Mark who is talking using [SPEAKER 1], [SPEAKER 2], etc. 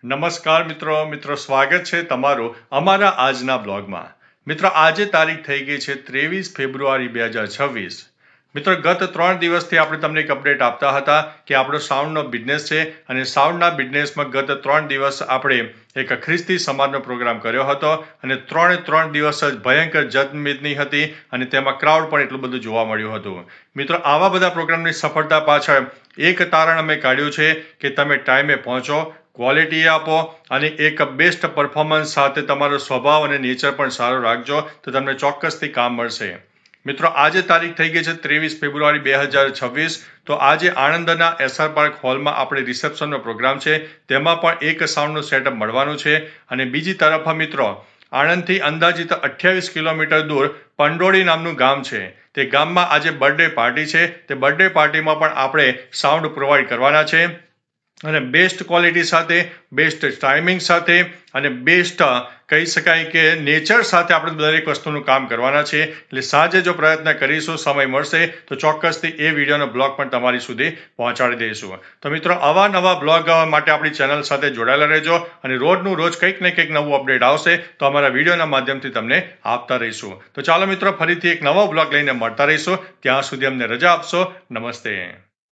[SPEAKER 1] નમસ્કાર મિત્રો સ્વાગત છે તમારું અમારા આજના બ્લોગમાં। મિત્રો આજે તારીખ થઈ ગઈ છે 23 ફેબ્રુઆરી 2026। મિત્રો ગત 3 દિવસથી આપણે તમને એક અપડેટ આપતા હતા કે આપણો સાઉન્ડનો બિઝનેસ છે અને સાઉન્ડના બિઝનેસમાં ગત 3 દિવસ આપણે એક ખ્રિસ્તી સમાજનો પ્રોગ્રામ કર્યો હતો અને 3 દિવસ જ ભયંકર જતમેદની હતી અને તેમાં ક્રાઉડ પણ એટલું બધું જોવા મળ્યું હતું। મિત્રો આવા બધા પ્રોગ્રામની સફળતા પાછળ એક તારણ અમે કાઢ્યું છે કે તમે ટાઈમે પહોંચો, ક્વોલિટી આપો અને એક બેસ્ટ પરફોર્મન્સ સાથે તમારો સ્વભાવ અને નેચર પણ સારો રાખજો તો તમને ચોક્કસથી કામ મળશે। મિત્રો આજે તારીખ થઈ ગઈ છે 23 ફેબ્રુઆરી 2026। તો આજે આણંદના એસઆર પાર્ક હોલમાં આપણે રિસેપ્શનનો પ્રોગ્રામ છે, તેમાં પણ એક સાઉન્ડનું સેટઅપ મળવાનું છે। અને બીજી તરફ મિત્રો આણંદથી અંદાજિત 28 કિલોમીટર દૂર પંડોળી નામનું ગામ છે, તે ગામમાં આજે બર્થડે પાર્ટી છે। તે બર્થડે પાર્ટીમાં પણ આપણે સાઉન્ડ પ્રોવાઈડ કરવાના છે અને બેસ્ટ ક્વોલિટી સાથે, બેસ્ટ ટાઈમિંગ સાથે અને બેસ્ટ કહી શકાય કે નેચર સાથે આપણે દરેક વસ્તુનું કામ કરવાના છે। એટલે સાંજે જો પ્રયત્ન કરીશું, સમય મળશે તો ચોક્કસથી એ વિડીયોનો બ્લોગ પણ તમારી સુધી પહોંચાડી દઈશું। તો મિત્રો આવા નવા બ્લોગ માટે આપણી ચેનલ સાથે જોડાયેલા રહેજો અને રોજનું રોજ કંઈક ને કંઈક નવું અપડેટ આવશે તો અમારા વિડીયોના માધ્યમથી તમને આપતા રહીશું। તો ચાલો મિત્રો ફરીથી એક નવો બ્લોગ લઈને મળતા રહીશું, ત્યાં સુધી અમને રજા આપશો। નમસ્તે।